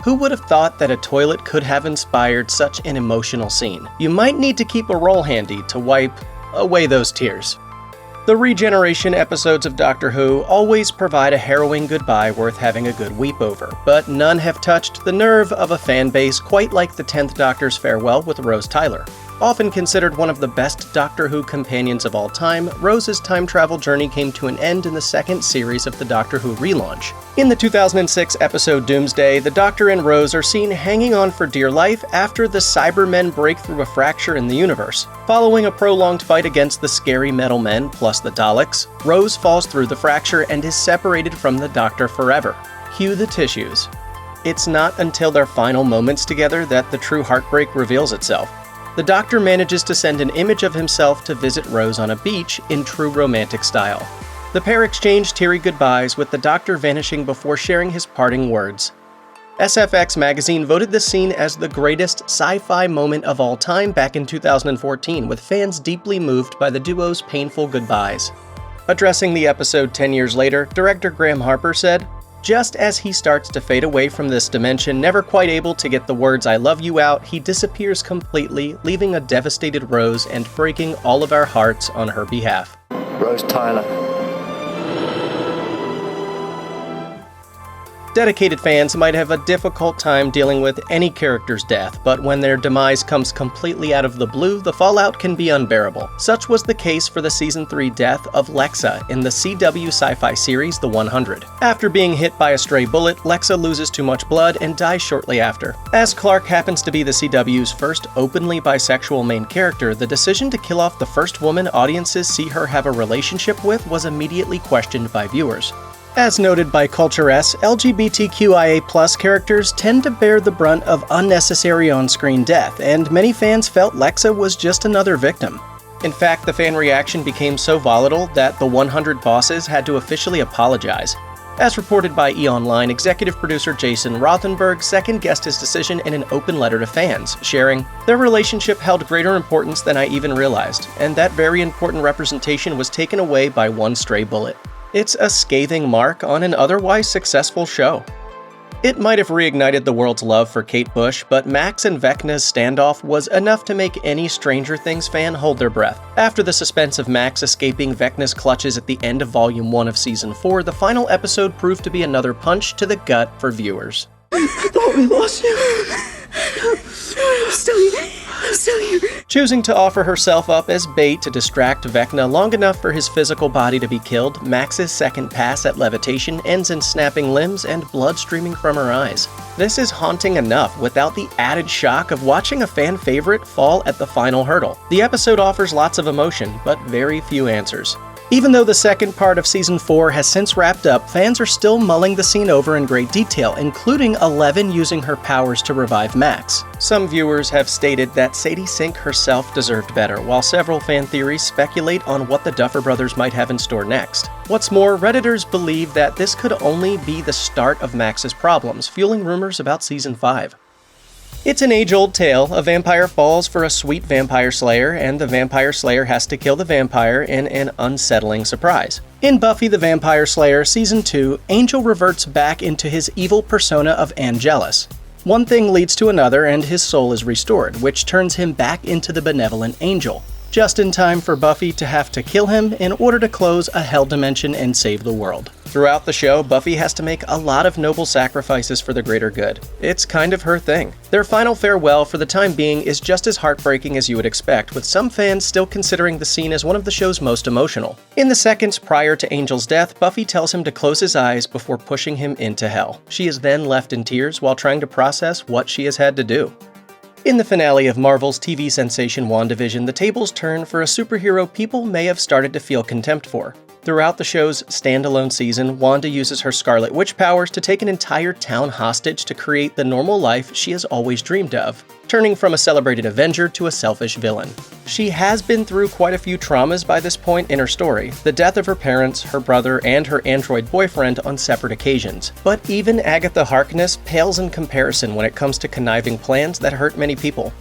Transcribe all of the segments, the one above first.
Who would have thought that a toilet could have inspired such an emotional scene? You might need to keep a roll handy to wipe away those tears. The regeneration episodes of Doctor Who always provide a harrowing goodbye worth having a good weep over, but none have touched the nerve of a fan base quite like the 10th Doctor's farewell with Rose Tyler. Often considered one of the best Doctor Who companions of all time, Rose's time travel journey came to an end in the second series of the Doctor Who relaunch. In the 2006 episode Doomsday, the Doctor and Rose are seen hanging on for dear life after the Cybermen break through a fracture in the universe. Following a prolonged fight against the scary metal men plus the Daleks, Rose falls through the fracture and is separated from the Doctor forever. Cue the tissues. It's not until their final moments together that the true heartbreak reveals itself. The Doctor manages to send an image of himself to visit Rose on a beach in true romantic style. The pair exchange teary goodbyes, with the Doctor vanishing before sharing his parting words. SFX magazine voted this scene as the greatest sci-fi moment of all time back in 2014, with fans deeply moved by the duo's painful goodbyes. Addressing the episode 10 years later, director Graham Harper said, "Just as he starts to fade away from this dimension, never quite able to get the words 'I love you' out, he disappears completely, leaving a devastated Rose and breaking all of our hearts on her behalf." Rose Tyler. Dedicated fans might have a difficult time dealing with any character's death, but when their demise comes completely out of the blue, the fallout can be unbearable. Such was the case for the Season 3 death of Lexa in the CW sci-fi series The 100. After being hit by a stray bullet, Lexa loses too much blood and dies shortly after. As Clark happens to be the CW's first openly bisexual main character, the decision to kill off the first woman audiences see her have a relationship with was immediately questioned by viewers. As noted by Culture S, LGBTQIA+ characters tend to bear the brunt of unnecessary on-screen death, and many fans felt Lexa was just another victim. In fact, the fan reaction became so volatile that the 100 bosses had to officially apologize. As reported by E! Online, executive producer Jason Rothenberg second-guessed his decision in an open letter to fans, sharing, "Their relationship held greater importance than I even realized, and that very important representation was taken away by one stray bullet. It's a scathing mark on an otherwise successful show." It might have reignited the world's love for Kate Bush, but Max and Vecna's standoff was enough to make any Stranger Things fan hold their breath. After the suspense of Max escaping Vecna's clutches at the end of Volume 1 of Season 4, the final episode proved to be another punch to the gut for viewers. I thought we lost you. I'm still here. Choosing to offer herself up as bait to distract Vecna long enough for his physical body to be killed, Max's second pass at levitation ends in snapping limbs and blood streaming from her eyes. This is haunting enough without the added shock of watching a fan favorite fall at the final hurdle. The episode offers lots of emotion, but very few answers. Even though the second part of Season 4 has since wrapped up, fans are still mulling the scene over in great detail, including Eleven using her powers to revive Max. Some viewers have stated that Sadie Sink herself deserved better, while several fan theories speculate on what the Duffer Brothers might have in store next. What's more, Redditors believe that this could only be the start of Max's problems, fueling rumors about Season 5. It's an age-old tale. A vampire falls for a sweet vampire slayer, and the vampire slayer has to kill the vampire in an unsettling surprise. In Buffy the Vampire Slayer Season 2, Angel reverts back into his evil persona of Angelus. One thing leads to another, and his soul is restored, which turns him back into the benevolent Angel, just in time for Buffy to have to kill him in order to close a hell dimension and save the world. Throughout the show, Buffy has to make a lot of noble sacrifices for the greater good. It's kind of her thing. Their final farewell for the time being is just as heartbreaking as you would expect, with some fans still considering the scene as one of the show's most emotional. In the seconds prior to Angel's death, Buffy tells him to close his eyes before pushing him into hell. She is then left in tears while trying to process what she has had to do. In the finale of Marvel's TV sensation WandaVision, the tables turn for a superhero people may have started to feel contempt for. Throughout the show's standalone season, Wanda uses her Scarlet Witch powers to take an entire town hostage to create the normal life she has always dreamed of, turning from a celebrated Avenger to a selfish villain. She has been through quite a few traumas by this point in her story, the death of her parents, her brother, and her android boyfriend on separate occasions. But even Agatha Harkness pales in comparison when it comes to conniving plans that hurt many people.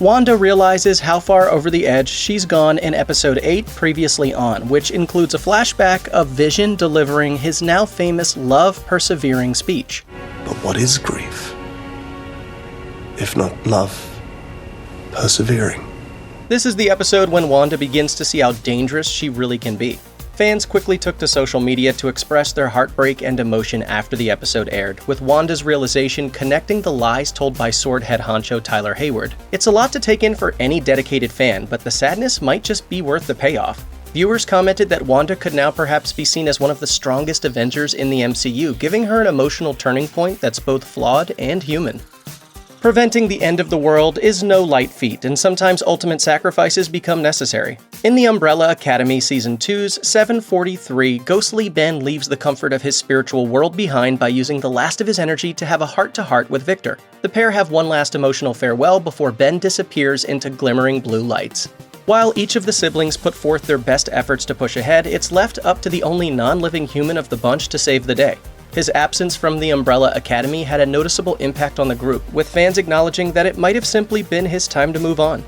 Wanda realizes how far over the edge she's gone in Episode 8, Previously On, which includes a flashback of Vision delivering his now famous love-persevering speech. But what is grief? if not love, persevering. This is the episode when Wanda begins to see how dangerous she really can be. Fans quickly took to social media to express their heartbreak and emotion after the episode aired, with Wanda's realization connecting the lies told by Sword head honcho Tyler Hayward. It's a lot to take in for any dedicated fan, but the sadness might just be worth the payoff. Viewers commented that Wanda could now perhaps be seen as one of the strongest Avengers in the MCU, giving her an emotional turning point that's both flawed and human. Preventing the end of the world is no light feat, and sometimes ultimate sacrifices become necessary. In the Umbrella Academy Season 2's 743, ghostly Ben leaves the comfort of his spiritual world behind by using the last of his energy to have a heart-to-heart with Victor. The pair have one last emotional farewell before Ben disappears into glimmering blue lights. While each of the siblings put forth their best efforts to push ahead, it's left up to the only non-living human of the bunch to save the day. His absence from the Umbrella Academy had a noticeable impact on the group, with fans acknowledging that it might have simply been his time to move on.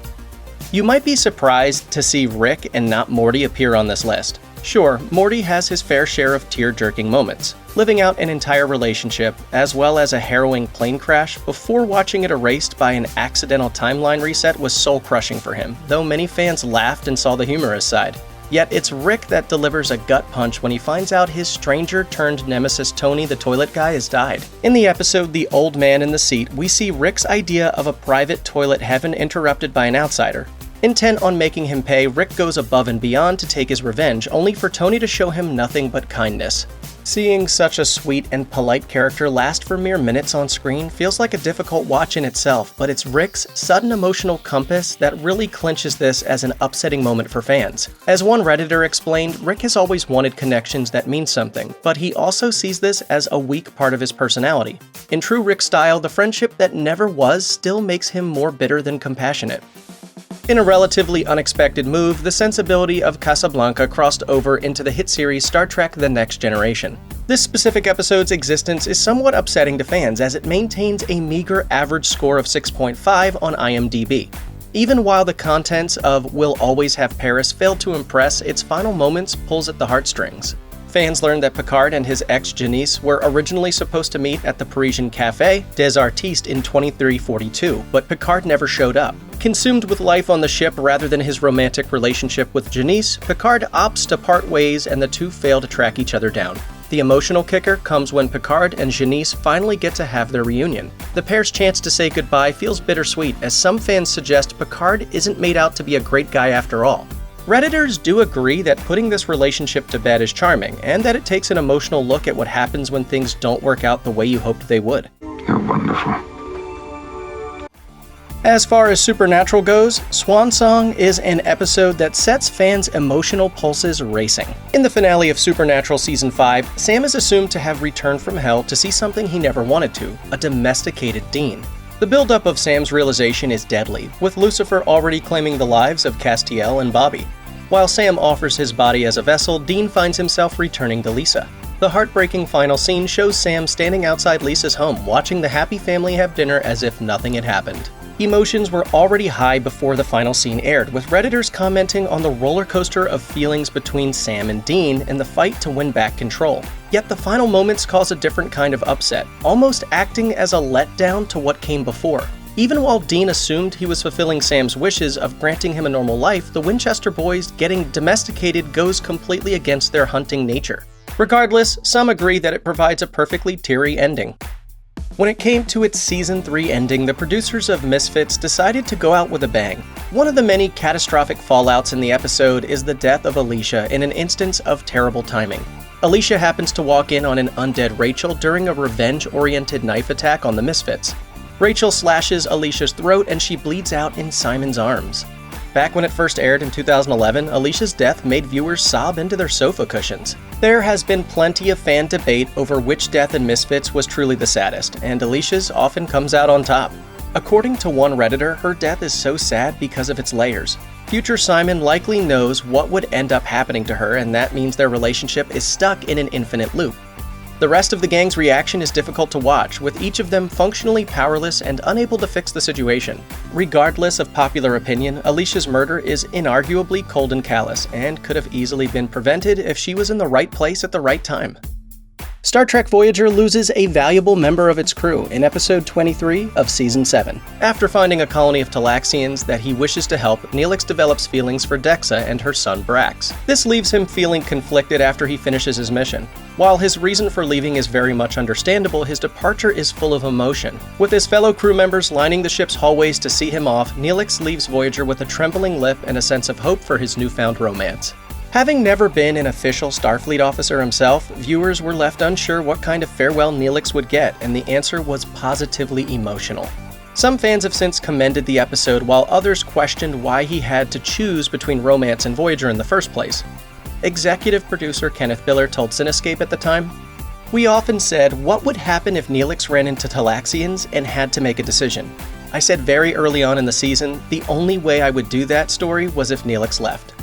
You might be surprised to see Rick and not Morty appear on this list. Sure, Morty has his fair share of tear-jerking moments. Living out an entire relationship, as well as a harrowing plane crash, before watching it erased by an accidental timeline reset was soul-crushing for him, though many fans laughed and saw the humorous side. Yet it's Rick that delivers a gut punch when he finds out his stranger-turned-nemesis Tony the toilet guy has died. In the episode The Old Man in the Seat, we see Rick's idea of a private toilet heaven interrupted by an outsider. Intent on making him pay, Rick goes above and beyond to take his revenge, only for Tony to show him nothing but kindness. Seeing such a sweet and polite character last for mere minutes on screen feels like a difficult watch in itself, but it's Rick's sudden emotional compass that really clinches this as an upsetting moment for fans. As one Redditor explained, Rick has always wanted connections that mean something, but he also sees this as a weak part of his personality. In true Rick style, the friendship that never was still makes him more bitter than compassionate. In a relatively unexpected move, the sensibility of Casablanca crossed over into the hit series Star Trek The Next Generation. This specific episode's existence is somewhat upsetting to fans as it maintains a meager average score of 6.5 on IMDb. Even while the contents of We'll Always Have Paris failed to impress, its final moments pulls at the heartstrings. Fans learned that Picard and his ex Jenice were originally supposed to meet at the Parisian Café des Artistes in 2342, but Picard never showed up. Consumed with life on the ship rather than his romantic relationship with Jenice, Picard opts to part ways and the two fail to track each other down. The emotional kicker comes when Picard and Jenice finally get to have their reunion. The pair's chance to say goodbye feels bittersweet, as some fans suggest Picard isn't made out to be a great guy after all. Redditors do agree that putting this relationship to bed is charming, and that it takes an emotional look at what happens when things don't work out the way you hoped they would. You're wonderful. As far as Supernatural goes, Swan Song is an episode that sets fans' emotional pulses racing. In the finale of Supernatural Season 5, Sam is assumed to have returned from hell to see something he never wanted to, a domesticated Dean. The buildup of Sam's realization is deadly, with Lucifer already claiming the lives of Castiel and Bobby. While Sam offers his body as a vessel, Dean finds himself returning to Lisa. The heartbreaking final scene shows Sam standing outside Lisa's home, watching the happy family have dinner as if nothing had happened. Emotions were already high before the final scene aired, with Redditors commenting on the roller coaster of feelings between Sam and Dean and the fight to win back control. Yet the final moments cause a different kind of upset, almost acting as a letdown to what came before. Even while Dean assumed he was fulfilling Sam's wishes of granting him a normal life, the Winchester boys getting domesticated goes completely against their hunting nature. Regardless, some agree that it provides a perfectly teary ending. When it came to its Season 3 ending, the producers of Misfits decided to go out with a bang. One of the many catastrophic fallouts in the episode is the death of Alisha in an instance of terrible timing. Alisha happens to walk in on an undead Rachel during a revenge-oriented knife attack on the Misfits. Rachel slashes Alicia's throat and she bleeds out in Simon's arms. Back when it first aired in 2011, Alicia's death made viewers sob into their sofa cushions. There has been plenty of fan debate over which death in Misfits was truly the saddest, and Alicia's often comes out on top. According to one Redditor, her death is so sad because of its layers. Future Simon likely knows what would end up happening to her, and that means their relationship is stuck in an infinite loop. The rest of the gang's reaction is difficult to watch, with each of them functionally powerless and unable to fix the situation. Regardless of popular opinion, Alicia's murder is inarguably cold and callous, and could have easily been prevented if she was in the right place at the right time. Star Trek Voyager loses a valuable member of its crew in episode 23 of season 7. After finding a colony of Talaxians that he wishes to help, Neelix develops feelings for Dexa and her son Brax. This leaves him feeling conflicted after he finishes his mission. While his reason for leaving is very much understandable, his departure is full of emotion. With his fellow crew members lining the ship's hallways to see him off, Neelix leaves Voyager with a trembling lip and a sense of hope for his newfound romance. Having never been an official Starfleet officer himself, viewers were left unsure what kind of farewell Neelix would get, and the answer was positively emotional. Some fans have since commended the episode, while others questioned why he had to choose between romance and Voyager in the first place. Executive producer Kenneth Biller told Cinescape at the time, "We often said, what would happen if Neelix ran into Talaxians and had to make a decision? I said very early on in the season, the only way I would do that story was if Neelix left.